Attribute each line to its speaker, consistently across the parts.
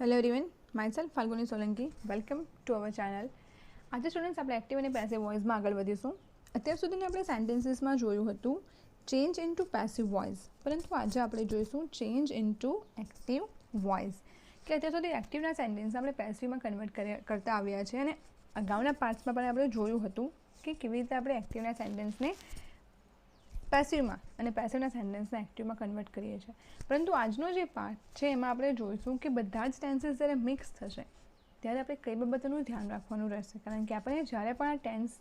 Speaker 1: Hello everyone, myself Falguni Solanki. Welcome to our channel. આજે students આપણે active અને પેસિવ વોઇસમાં આગળ વધીશું. અત્યાર સુધીને આપણે સેન્ટેન્સીસમાં જોયું હતું ચેન્જ ઇનટુ પેસિવ વોઇસ, પરંતુ આજે આપણે જોઈશું ચેન્જ ઇનટુ એક્ટિવ વોઇસ. કે અત્યાર સુધી એક્ટિવના સેન્ટેન્સ આપણે પેસિવમાં કન્વર્ટ કરતા આવ્યા છે અને અગાઉના પાર્ટ્સમાં પણ આપણે જોયું હતું કે કેવી રીતે આપણે એક્ટિવના સેન્ટેન્સને પેસિવમાં અને પેસિવના સેન્ટેન્સને એક્ટિવમાં કન્વર્ટ કરીએ છીએ. પરંતુ આજનો જે પાર્ટ છે એમાં આપણે જોઈશું કે બધા જ ટેન્સીસ જ્યારે મિક્સ થશે ત્યારે આપણે કઈ બાબતોનું ધ્યાન રાખવાનું રહેશે, કારણ કે આપણે જ્યારે પણ આ tense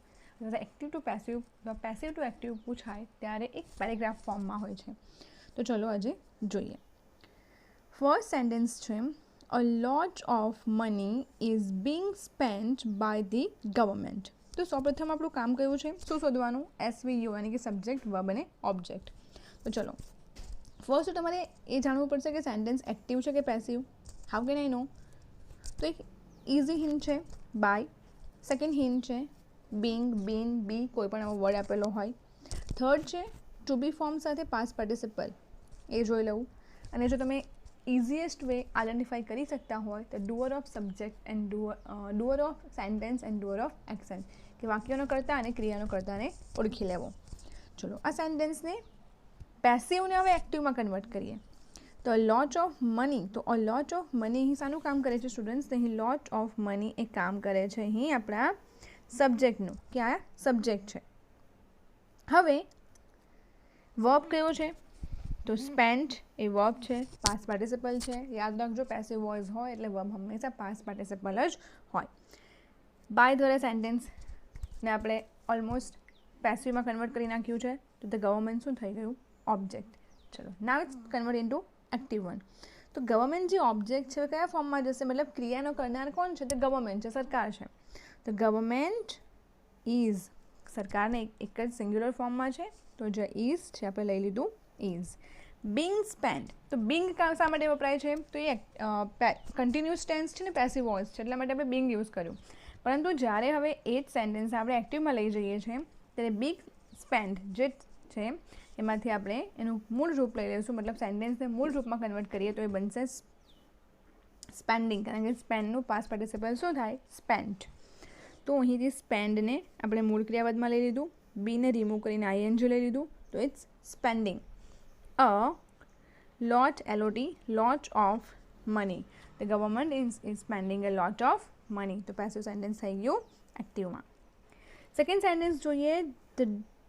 Speaker 1: active to passive passive to active પૂછાય ત્યારે એક પેરેગ્રાફ ફોર્મમાં હોય છે. તો ચલો આજે જોઈએ. ફર્સ્ટ સેન્ટેન્સ છે, a lot of money is being spent by the government. તો સૌપ્રથમ આપણું કામ કયું છે, શું શોધવાનું? SVO યાની કે સબ્જેક્ટ, વર્બ અને ઓબ્જેક્ટ. તો ચલો ફર્સ્ટ તમારે એ જાણવું પડશે કે સેન્ટેન્સ એક્ટિવ છે કે પેસિવ. હાઉ કેન આઈ નો? તો એક ઇઝી હિન્ટ છે બાય, સેકન્ડ હિન્ટ છે બિંગ, બીન, બી, કોઈ પણ એવો વર્ડ આપેલો હોય. થર્ડ છે ટુ બી ફોર્મ સાથે પાસ્ટ પાર્ટિસિપલ, એ જોઈ લઉં. અને જો તમે ઇઝીએસ્ટ વે આઈડેન્ટિફાઈ કરી શકતા હોય તો doer of subject and doer of sentence and doer of action, કે વાક્યનો કરતા અને ક્રિયાનો કરતાને ઓળખી લેવો. ચલો આ સેન્ટેન્સને પેસિવને હવે એક્ટિવમાં કન્વર્ટ કરીએ. તો લોટ ઓફ મની, તો અ લોટ ઓફ મની અહીં શાનું કામ કરે છે સ્ટુડન્ટ્સ? અહીં લોટ ઓફ મની એ કામ કરે છે અહીં આપણા સબ્જેક્ટનું, કે આ સબ્જેક્ટ છે. હવે વર્બ કયો છે? તો સ્પેન્ટ એ વર્બ છે, પાસ્ટ પાર્ટિસિપલ છે. યાદ રાખજો પેસિવ વોઇસ હોય એટલે વર્બ હંમેશા પાસ્ટ પાર્ટિસિપલ જ હોય. બાય દ્વારા સેન્ટેન્સને આપણે ઓલમોસ્ટ પેસિવમાં કન્વર્ટ કરી નાખ્યું છે. તો ધ ગવર્મેન્ટ શું થઈ ગયું? ઓબ્જેક્ટ. ચલો now it's convert into active one. તો ગવર્મેન્ટ જે ઓબ્જેક્ટ છે કયા ફોર્મમાં જશે? મતલબ ક્રિયાનો કરનાર કોણ છે? તો ગવર્મેન્ટ છે, સરકાર છે. તો ગવર્મેન્ટ ઇઝ, સરકારને એક જ સિંગ્યુલર ફોર્મમાં છે, તો જે ઇઝ છે આપણે લઈ લીધું ઇઝ. બિંગ સ્પેન્ટ, તો બિંગ શા માટે વપરાય છે? તો એ કન્ટિન્યુઅસ ટેન્સ છે ને, પેસિવ વોઇસ છે, એટલા માટે આપણે બિંગ યુઝ કર્યું. પરંતુ જ્યારે હવે એ જ સેન્ટેન્સ આપણે એક્ટિવમાં લઈ જઈએ છીએ ત્યારે બિગ સ્પેન્ટ જે છે એમાંથી આપણે એનું મૂળ રૂપ લઈ લઈશું, મતલબ સેન્ટેન્સને મૂળ રૂપમાં કન્વર્ટ કરીએ તો એ બનશે સ્પેન્ડિંગ, કારણ કે સ્પેન્ડનું પાસ્ટ પાર્ટિસિપલ શું થાય? સ્પેન્ટ. તો અહીંથી સ્પેન્ડને આપણે મૂળ ક્રિયાપદમાં લઈ લીધું, બીને રિમૂવ કરીને ING લઈ લીધું, તો it's spending. A lot, LOT, lot of money. The government is spending a lot of money. તો પેસિવ સેન્ટેન્સ થઈ ગયું એક્ટિવમાં. સેકન્ડ સેન્ટેન્સ જોઈએ, the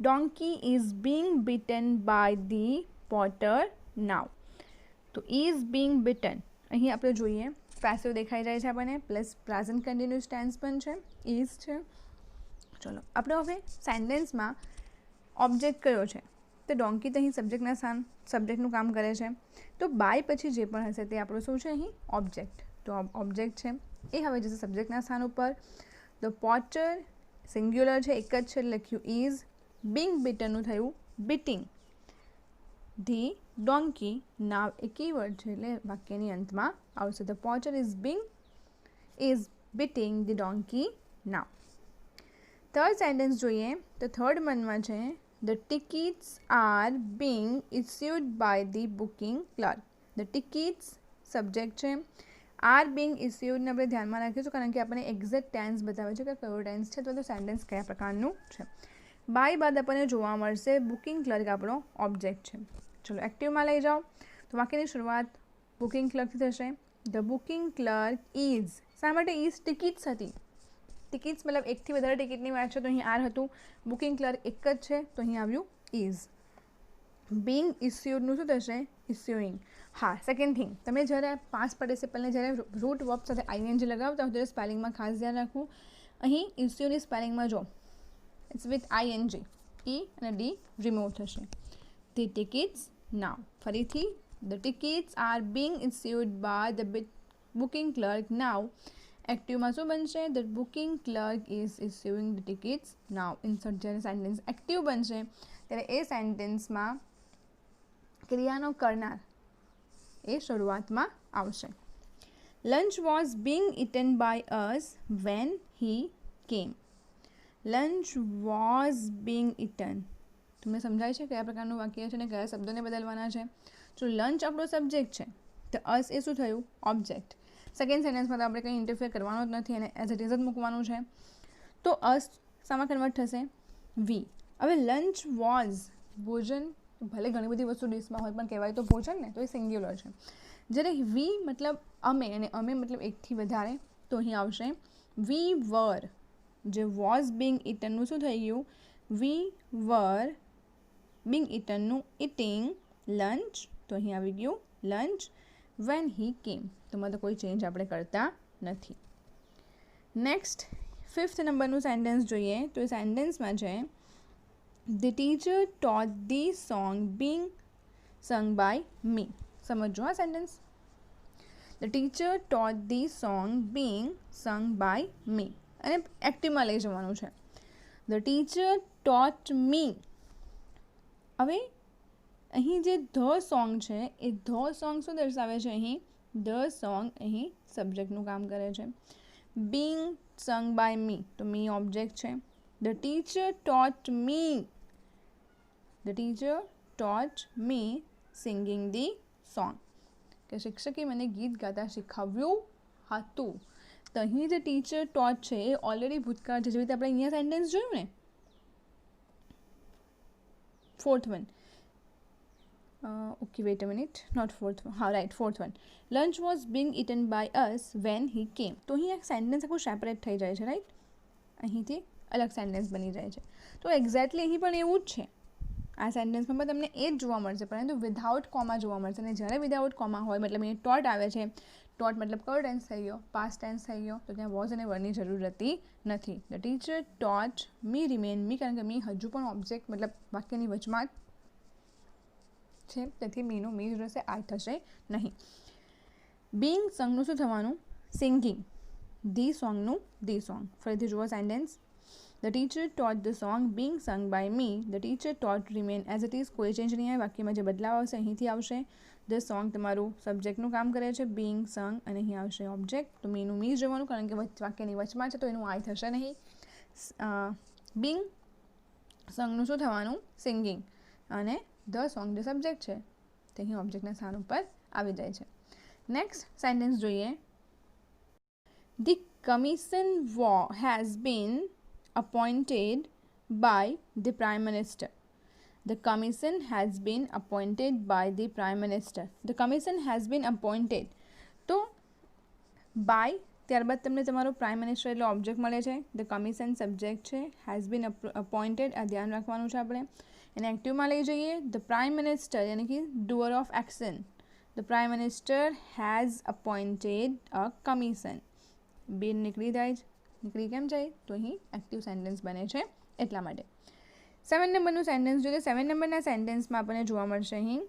Speaker 1: donkey is being bitten by the potter now. તો is being bitten અહીં આપણે જોઈએ passive દેખાઈ જાય છે આપણને, પ્લસ પ્રેઝન્ટ કન્ટિન્યુઅસ ટેન્સ પણ છે, ઇઝ છે. ચલો આપણે હવે સેન્ટેન્સમાં ઓબ્જેક્ટ કયો છે? તો ડોંકી તો અહીં સબ્જેક્ટનું કામ કરે છે. તો બાય પછી જે પણ હશે તે આપણું શું છે અહીં? ઓબ્જેક્ટ. તો ઓબ્જેક્ટ છે એ હવે જશે સબ્જેક્ટના સ્થાન ઉપર. તો પોટર સિંગ્યુલર છે, એક જ છે, લખ્યું ઇઝ. બિંગ બીટનનું થયું beating the donkey. Now A keyword છે એટલે વાક્યની અંતમાં આવશે. The Potter is beating the donkey now. Third sentence જોઈએ તો થર્ડ મનમાં છે, the tickets are being issued by the booking clerk. The tickets subject છે, are being issued ને આપણે ધ્યાનમાં રાખીશું કારણ કે આપણને એક્ઝેક્ટ ટેન્સ બતાવે છે કે કયો ટેન્સ છે, તો સેન્ટેન્સ કયા પ્રકારનું છે. બાય બાદ આપણને જોવા મળશે બુકિંગ ક્લર્ક આપણો ઓબ્જેક્ટ છે. ચલો એક્ટિવમાં લઈ જાઓ તો વાક્યની શરૂઆત બુકિંગ ક્લર્કથી થશે. ધ બુકિંગ ક્લર્ક ઇઝ, શા માટે ઇઝ? ટિકિટ્સ હતી, ટિકિટ્સ મતલબ એકથી વધારે ટિકિટની વાત છે તો અહીં આર હતું. બુકિંગ ક્લર્ક એક જ છે તો અહીં આવ્યું ઇઝ. બિંગ ઇસ્યુડનું શું થશે? ઇસ્યુઇંગ. હા, સેકન્ડ થિંગ, તમે જ્યારે પાસ્ટ પાર્ટિસિપલને જ્યારે રૂટ વર્બ સાથે ING લગાવતા હો ત્યારે સ્પેલિંગમાં ખાસ ધ્યાન રાખવું. અહીં ઇસ્યુની સ્પેલિંગમાં જો ઇટ્સ વિથ ING, E અને D રિમૂવ થશે. The tickets now. ફરીથી the tickets are being issued by the booking clerk now. એક્ટિવમાં શું બનશે? The booking clerk is issuing the tickets now. In short જ્યારે સેન્ટેન્સ એક્ટિવ બનશે ત્યારે એ સેન્ટેન્સમાં ક્રિયાનો કરનાર એ શરૂઆતમાં આવશે. Lunch was being eaten by us when he came. Lunch was being eaten. તમને સમજાય છે કયા પ્રકારનું વાક્ય છે અને કયા શબ્દોને બદલવાના છે? જો લંચ આપણો સબ્જેક્ટ છે તો અસ એ શું થયું? ઓબ્જેક્ટ. સેકન્ડ સેન્ટેન્સમાં તો આપણે કંઈ ઇન્ટરફેર કરવાનો જ નથી અને એઝ ઇટ ઇઝ જ મૂકવાનું છે. તો અસ શામાં કન્વર્ટ થશે? વી. હવે લંચ વોઝ, ભોજન, ભલે ઘણી બધી વસ્તુ ડિશમાં હોય પણ કહેવાય તો ભોજન ને, તો એ સિંગ્યુલર છે. જ્યારે વી મતલબ અમે અને અમે મતલબ એકથી વધારે, તો અહીં આવશે વી વર. જે વોઝ બિંગ ઇટનનું શું થઈ ગયું? વી વર બિંગ ઇટનનું ઇટિંગ લંચ, તો અહીં આવી ગયું લંચ. વેન હી કેમ, તો માં તો કોઈ ચેન્જ આપણે કરતા નથી. નેક્સ્ટ 5th નંબરનું સેન્ટેન્સ જોઈએ. તો એ સેન્ટેન્સમાં છે the teacher taught the song being sung by me. સમજો આ sentence. The teacher taught the song being sung by me, અને એક્ટિવમાં લઈ જવાનું છે. The teacher taught me. હવે અહીં જે ધ સોંગ છે એ ધ સોંગ શું દર્શાવે છે? અહીં ધ સોંગ અહીં સબ્જેક્ટનું કામ કરે છે. બિંગ સંગ બાય મી, તો મી ઓબ્જેક્ટ છે. The teacher taught me, the teacher taught me singing the song, કે શિક્ષકે મને ગીત ગાતા શીખવ્યું હતું. તો અહીં જે ટીચર ટોટ છે એ ઓલરેડી ભૂતકાળ છે, જેવી રીતે આપણે અહીંયા સેન્ટેન્સ જોયું ને. 4th one. Okay, wait a minute, not 4th one. હા right, 4th one. Lunch was being eaten by us when he came. તો અહીં એક સેન્ટેન્સ આખું સેપરેટ થઈ જાય છે, રાઈટ. અહીંથી અલગ સેન્ટેન્સ બની જાય છે. તો એક્ઝેક્ટલી અહીં પણ એવું જ છે. આ સેન્ટેન્સમાં પણ તમને એ જ જોવા મળશે, પરંતુ વિધાઉટ કોમા જોવા મળશે. અને જ્યારે વિધાઉટ કોમા હોય મતલબ અહીં ટોટ આવે છે, ટોટ મતલબ કયો ટેન્સ થઈ ગયો? પાસ્ટ ટેન્સ થઈ ગયો. તો ત્યાં વોઝ અને વરની જરૂર રહેતી નથી. The teacher taught me remain me, કારણ કે મી હજુ પણ ઓબ્જેક્ટ મતલબ વાક્યની વચમાં છે, તેથી મીનું મી જ રહેશે, આ થશે નહીં. બિંગ સંગનું શું થવાનું? સિંગિંગ. ધી સોંગનું ધી સોંગ. ફરીથી જુઓ sentence. The teacher taught the song being sung by me, the teacher taught remain as it is. કોઈ ચેન્જ નહીં આવે. વાક્યમાં જે બદલાવ આવશે અહીંથી આવશે. ધ સોંગ તમારું સબ્જેક્ટનું કામ કરે છે, બિંગ સંગ, અને અહીં આવશે ઓબ્જેક્ટ. તો મીનું મી જ રહેવાનું, કારણ કે વાક્યની વચમાં છે, તો એનું આઈ થશે નહીં. બિંગ સંગનું શું થવાનું? સિંગિંગ. અને ધ સોંગ જે સબ્જેક્ટ છે તે અહીં ઓબ્જેક્ટના સ્થાન ઉપર આવી જાય છે. નેક્સ્ટ સેન્ટેન્સ જોઈએ. The commission has been appointed by the prime minister. The commission has been appointed by the prime minister. The commission has been appointed, તો બાય ત્યારબાદ તમને તમારો પ્રાઇમ મિનિસ્ટર એટલે ઓબ્જેક્ટ મળે છે. ધ કમિશન સબ્જેક્ટ છે, has been appointed, આ ધ્યાન રાખવાનું છે આપણે. એને એક્ટિવમાં લઈ જઈએ. ધ પ્રાઇમ મિનિસ્ટર યાની કે doer of action. The prime minister has appointed a commission. બિન નીકળી જાય, નીકળી કેમ જાય? તો અહીં એક્ટિવ સેન્ટેન્સ બને છે એટલા માટે. 7 નંબરનું સેન્ટેન્સ જોઈએ. 7 નંબરના સેન્ટેન્સમાં આપણને જોવા મળશે અહીં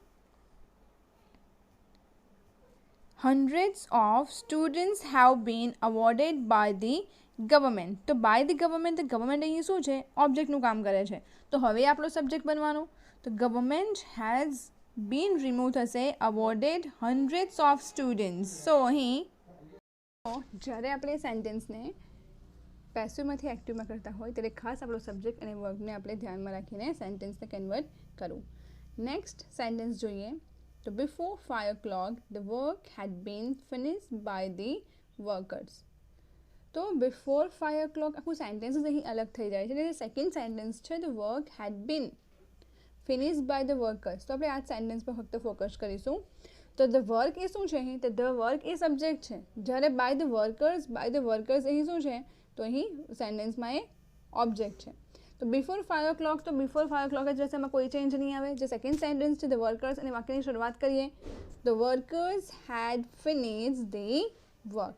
Speaker 1: hundreds of students have been awarded by the government. તો બાય ધ ગવર્મેન્ટ, ગવર્મેન્ટ અહીં શું છે? ઓબ્જેક્ટનું કામ કરે છે. તો હવે આપણો સબ્જેક્ટ બનવાનું. તો ગવર્મેન્ટ હેઝ બીન રિમૂવ થશે, અવોર્ડેડ hundreds of students. સો અહીં જ્યારે આપણે સેન્ટેન્સને પેસિવમાંથી એક્ટિવમાં કરતા હોય ત્યારે ખાસ આપણો સબ્જેક્ટ અને વર્બને આપણે ધ્યાનમાં રાખીને સેન્ટેન્સને કન્વર્ટ કરવું. નેક્સ્ટ સેન્ટેન્સ જોઈએ. તો before 5 o'clock the work had been finished by the workers. તો બિફોર 5 o'clock આખું સેન્ટેન્સ અહીં અલગ થઈ જાય છે. એટલે સેકન્ડ સેન્ટેન્સ છે the work had been finished by the workers. તો આપણે આ સેન્ટેન્સ પર ફક્ત ફોકસ કરીશું. તો ધ વર્ક એ શું છે અહીં? તો ધ વર્ક એ સબ્જેક્ટ છે, જ્યારે બાય ધ વર્કર્સ અહીં શું છે? તો અહીં સેન્ટેન્સમાં એ ઓબ્જેક્ટ છે. તો બિફોર 5 o'clock, તો બિફોર 5 o'clock જ રહેશે, એમાં કોઈ ચેન્જ નહીં આવે. જે સેકન્ડ સેન્ટેન્સ છે ધ વર્કર્સ, અને વાક્યની શરૂઆત કરીએ. The workers had finished the work.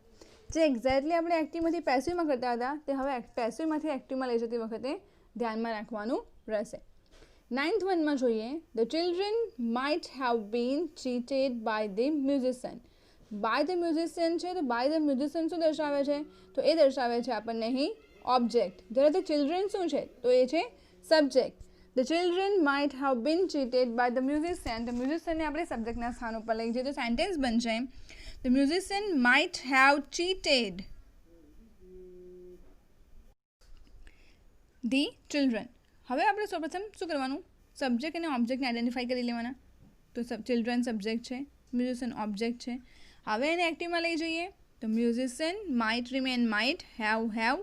Speaker 1: જે એક્ઝેક્ટલી આપણે એક્ટિવમાંથી પેસિવમાં કરતા હતા તે હવે પેસિવમાંથી એક્ટિવમાં લઈ જતી વખતે ધ્યાનમાં રાખવાનું રહેશે. 9th વનમાં જોઈએ. The children might have been cheated by the musician. By the musician છે, તો બાય ધ મ્યુઝિશિયન શું દર્શાવે છે? તો એ દર્શાવે છે આપણને અહીં ઓબ્જેક્ટ. જ્યારે ધ ચિલ્ડ્રન શું છે? તો એ છે subject. The children might have been cheated by the musician. તો મ્યુઝિશિયનને આપણે સબ્જેક્ટના સ્થાન ઉપર લઈ જઈએ તો સેન્ટેન્સ બનશે the musician might have cheated the children. હવે આપણે સૌપ્રથમ શું કરવાનું? સબ્જેક્ટ અને ઓબ્જેક્ટને આઈડેન્ટિફાઈ કરી લેવાના. તો ચિલ્ડ્રન સબ્જેક્ટ છે, મ્યુઝિશિયન ઓબ્જેક્ટ છે. હવે એને એક્ટિવમાં લઈ જઈએ તો musician, might remain might, have.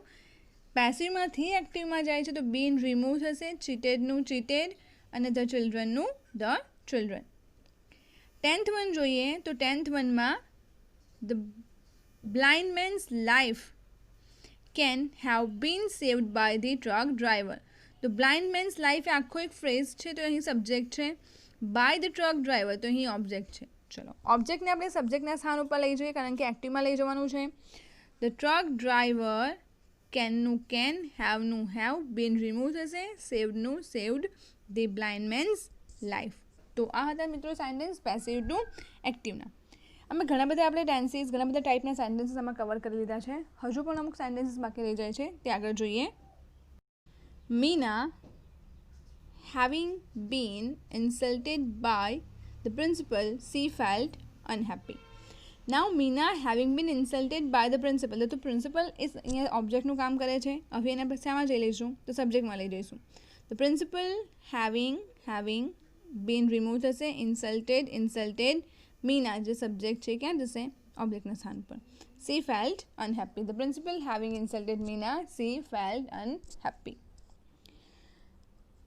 Speaker 1: પેસિવમાંથી એક્ટિવમાં જાય છે તો બીન રિમૂવ થશે, ચીટેડનું ચીટેડ અને ધ ચિલ્ડ્રનનું ધ ચિલ્ડ્રન. 10th વન જોઈએ તો 10th વનમાં the blind man's life can have been saved by the truck driver. તો બ્લાઇન્ડ મેન્સ લાઈફ એ આખો એક ફ્રેઝ છે તો અહીં સબ્જેક્ટ છે, બાય ધ ટ્રક ડ્રાઈવર તો અહીં ઓબ્જેક્ટ છે. ચલો ઓબ્જેક્ટને આપણે સબ્જેક્ટના સ્થાન ઉપર લઈ જઈએ કારણ કે એક્ટિવમાં લઈ જવાનું છે. ધ ટ્રક ડ્રાઈવર, કેનનું કેન, હેવનું હેવ, બીન રિમૂવ થશે, સેવ્ડનું saved, the blind man's life. તો આ હતા મિત્રો સેન્ટેન્સ પેસિવ ટુ એક્ટિવના. આમાં ઘણા બધા આપણે ટેન્સીસ, ઘણા બધા ટાઈપના સેન્ટેન્સીસ આમાં કવર કરી લીધા છે. હજુ પણ અમુક સેન્ટેન્સીસ બાકી રહી જાય છે, તે આગળ જોઈએ. Meena having been insulted by the principal, she felt unhappy. Now Meena having been insulted by the principal, તો પ્રિન્સિપલ એ અહીંયા ઓબ્જેક્ટનું કામ કરે છે. હવે એના પછી આમાં જઈ લઈશું તો સબ્જેક્ટમાં લઈ જઈશું. તો પ્રિન્સિપલ having been રિમૂવ થશે, insulted, મીના જે સબ્જેક્ટ છે ક્યાં જશે? ઓબ્જેક્ટના સ્થાન પર. she felt unhappy. The principal having insulted Meena, she felt unhappy.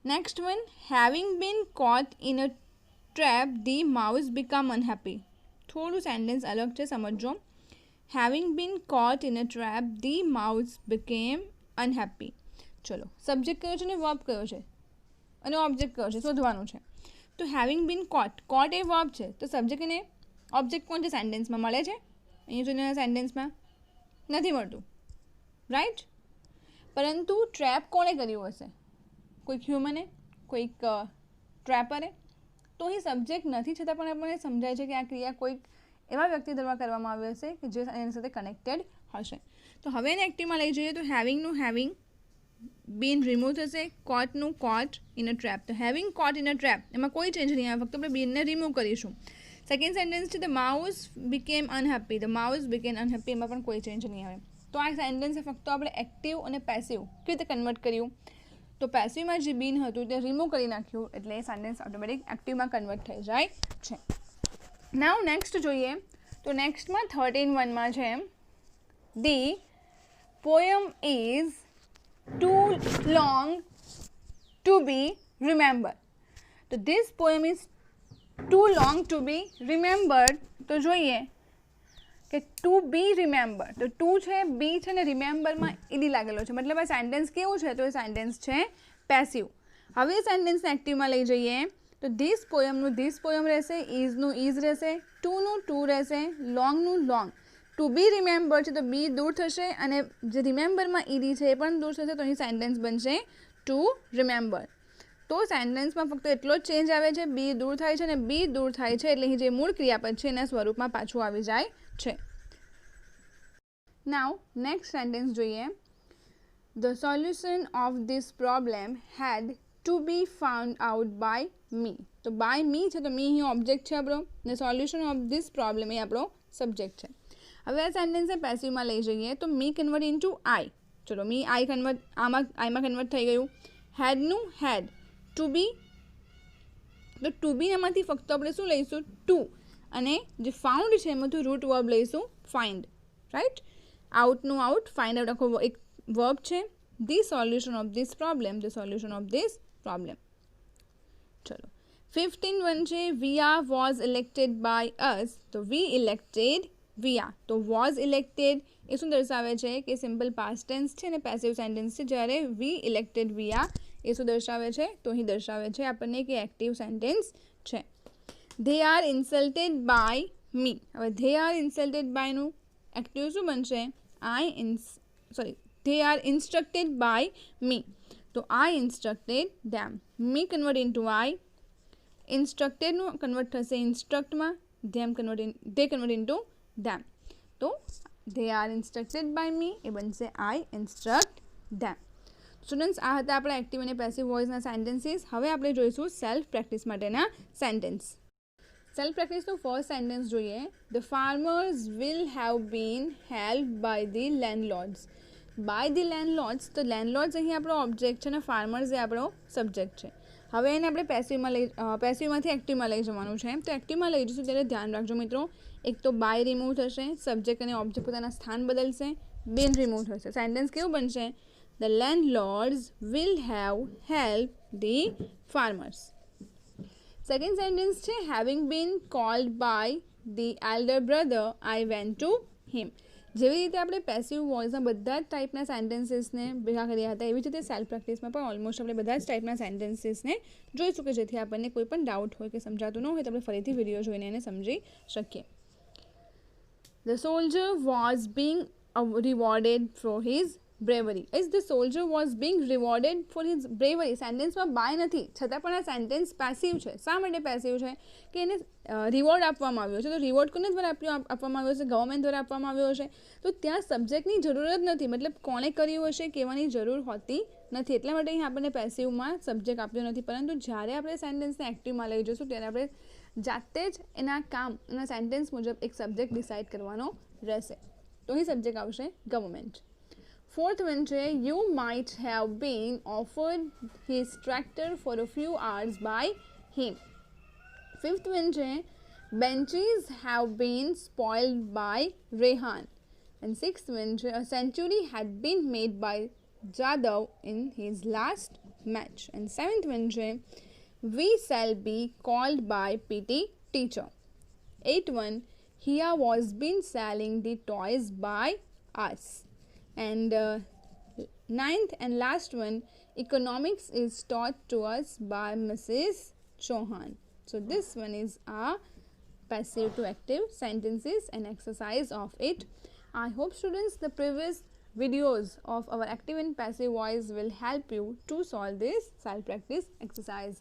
Speaker 1: Next one, having been caught in a trap, the mouse become unhappy. થોડું સેન્ટેન્સ અલગ છે, સમજો. having been caught in a trap, the mouse became unhappy. ચલો subject કયો છે ને verb કયો છે અને ઓબ્જેક્ટ કયો છે શોધવાનું છે. તો having been caught A verb છે તો સબ્જેક્ટ અને ઓબ્જેક્ટ કોણ છે સેન્ટેન્સમાં મળે છે? અહીંયા જોઈને સેન્ટેન્સમાં નથી મળતું, રાઈટ. પરંતુ ટ્રેપ કોણે કર્યું હશે? કોઈક હ્યુમને, કોઈક ટ્રેપરે. તો અહીં સબ્જેક્ટ નથી છતાં પણ આપણને સમજાય છે કે આ ક્રિયા કોઈક એવા વ્યક્તિ દ્વારા કરવામાં આવી હશે કે જે એની સાથે કનેક્ટેડ હશે. તો હવે એને એક્ટિવમાં લઈ જઈએ તો હેવિંગ બીન રિમૂવ થશે, કોટનું કોટ ઇન અ ટ્રેપ. તો having caught in a trap એમાં કોઈ ચેન્જ નહીં આવે, ફક્ત આપણે બીનને રિમૂવ કરીશું. સેકન્ડ સેન્ટેન્સ છે the mouse became unhappy. The mouse became unhappy, એમાં પણ કોઈ ચેન્જ નહીં આવે. તો આ સેન્ટેન્સ ફક્ત આપણે એક્ટિવ અને પેસિવ કેવી રીતે કન્વર્ટ કર્યું? તો પેસિવમાં જે બીન હતું તે રિમૂવ કરી નાખ્યું એટલે એ સેન્ટેન્સ ઓટોમેટિક એક્ટિવમાં કન્વર્ટ થઈ જાય છે. નાવ નેક્સ્ટ જોઈએ તો નેક્સ્ટમાં 13(1) છે the poem is too long to be remember. તો this poem is too long to be remembered. તો જોઈએ કે ટુ બી રિમેમ્બર, તો ટુ છે, બી છે ને રિમેમ્બરમાં ઈડી લાગેલો છે, મતલબ આ સેન્ટેન્સ કેવું છે? તો એ સેન્ટેન્સ છે પેસિવ. હવે એ સેન્ટેન્સને એક્ટિવમાં લઈ જઈએ તો ધીસ પોયમનું ધીસ પોયમ રહેશે, ઇઝનું ઇઝ રહેશે, ટુનું ટુ રહેશે, લોંગનું લોંગ. ટુ બી રિમેમ્બર છે તો બી દૂર થશે અને જે રિમેમ્બરમાં ઈડી છે એ પણ દૂર થશે તો અહીં સેન્ટેન્સ બનશે ટુ રિમેમ્બર. તો સેન્ટેન્સમાં ફક્ત એટલો જ ચેન્જ આવે છે, બી દૂર થાય છે અને બી દૂર થાય છે એટલે અહીં જે મૂળ ક્રિયાપદ છે એના સ્વરૂપમાં પાછું આવી જાય છે. નાવ નેક્સ્ટ સેન્ટેન્સ જોઈએ. The solution of this problem had to be found out by me. તો બાય મી છે તો મી અહીં ઓબ્જેક્ટ છે આપણો ને સોલ્યુશન ઓફ ધીસ પ્રોબ્લેમ એ આપણો સબ્જેક્ટ છે. હવે આ સેન્ટેન્સને પેસિવમાં લઈ જઈએ તો મી કન્વર્ટ ઇન્ટુ આઈ. ચલો મી આઈ કન્વર્ટ આઈમાં કન્વર્ટ થઈ ગયું. હેડનું હેડ, ટુ બી, તો ટુ બી એમાંથી ફક્ત આપણે શું લઈશું? ટુ, અને જે ફાઉન્ડ છે એમાંથી રૂટ વર્બ લઈશું ફાઇન્ડ, રાઈટ. આઉટનું આઉટ, ફાઇન્ડ આઉટ આખો એક વર્બ છે. The solution of this problem, the solution of this problem. ચલો 15(1) છે via was elected by us. તો વી ઇલેક્ટેડ વિયા. તો વોઝ ઇલેક્ટેડ એ શું દર્શાવે છે કે સિમ્પલ પાસ્ટ ટેન્સ છે અને પેસિવ સેન્ટેન્સ છે, જ્યારે વી ઇલેક્ટેડ વિયા એ શું દર્શાવે છે? તો અહીં દર્શાવે છે આપણને કે એક્ટિવ સેન્ટેન્સ છે. They are insulted by me. હવે ધે આર ઇન્સલ્ટેડ બાયનું એક્ટિવ શું બનશે? They are instructed by me. તો I instructed them. Me convert into I, ઇન્સ્ટ્રક્ટેડનું કન્વર્ટ થશે ઇન્સ્ટ્રક્ટમાં, ધે કન્વર્ટ ઇન્ટુ ધેમ. તો they are instructed by me એ બનશે આઈ ઇન્સ્ટ્રક્ટ ધેમ. સ્ટુડન્ટ્સ આ હતા આપણા એક્ટિવ અને પેસિવ વોઇસના સેન્ટેન્સીસ. હવે આપણે જોઈશું સેલ્ફ પ્રેક્ટિસ માટેના સેન્ટેન્સ. સેલ્ફ પ્રેક્ટિસનું ફર્સ્ટ સેન્ટેન્સ જોઈએ. The farmers will have been help by the landlords. By the landlords, તો લેન્ડલોર્ડ્સ અહીં આપણો ઓબ્જેક્ટ છે અને ફાર્મર્સ એ આપણો સબ્જેક્ટ છે. હવે એને આપણે પેસિવમાંથી એક્ટિવમાં લઈ જવાનું છે. તો એક્ટિવમાં લઈ જઈશું ત્યારે ધ્યાન રાખજો મિત્રો, એક તો બાય રિમૂવ થશે, સબ્જેક્ટ અને ઓબ્જેક્ટ પોતાના સ્થાન બદલશે, બીન રિમૂવ થશે. સેન્ટેન્સ કેવું બનશે? The landlords will have help the farmers. Second sentence છે having been called by the elder brother I went to him. જેવી રીતે આપણે પેસિવ વોઇસના બધા જ ટાઈપના સેન્ટેન્સીસને ભેગા કર્યા હતા, એવી જ રીતે સેલ્ફ પ્રેક્ટિસમાં પણ ઓલમોસ્ટ આપણે બધા જ ટાઈપના સેન્ટેન્સીસને જોઈશું કે જેથી આપણને કોઈ પણ ડાઉટ હોય કે સમજાતું ન હોય તો આપણે ફરીથી વિડીયો જોઈને એને સમજી શકીએ. The soldier was being rewarded for his bravery. The soldier was being rewarded for his bravery. સેન્ટેન્સમાં બાય નથી છતાં પણ આ સેન્ટેન્સ પેસિવ છે. શા માટે પેસિવ છે? કે એને રિવોર્ડ આપવામાં આવ્યો છે. તો રિવોર્ડ કોને દ્વારા આપવામાં આવ્યો છે? ગવર્મેન્ટ દ્વારા આપવામાં આવ્યો છે. તો ત્યાં સબ્જેક્ટની જરૂર જ નથી, મતલબ કોણે કર્યું હશે કહેવાની જરૂર હોતી નથી. એટલા માટે અહીં આપણને પેસિવમાં સબ્જેક્ટ આપ્યો નથી. પરંતુ જ્યારે આપણે સેન્ટેન્સને એક્ટિવમાં લઈ જઈશું ત્યારે આપણે જાતે જ એના સેન્ટેન્સ મુજબ એક સબ્જેક્ટ ડિસાઇડ કરવાનો રહેશે. તો અહીં સબ્જેક્ટ આવશે ગવર્મેન્ટ. ફોર્થ વન છે you might have been offered his tractor for a few hours by him. Fifth one છે benches have been spoiled by Rehan. And sixth one, a century had been made by Jadhav in his last match. And seventh one, we shall be called by PT teacher. Eighth one, here was been selling the toys by us. And ninth and last one, economics is taught to us by Mrs. Chauhan. So this one is our passive to active sentences and exercise of it. I hope students the previous videos of our active and passive voice will help you to solve this self practice exercise.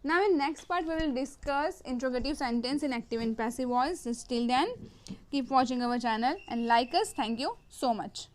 Speaker 1: Now in next part we will discuss interrogative sentence in active and passive voice. Till then keep watching our channel and like us. Thank you so much.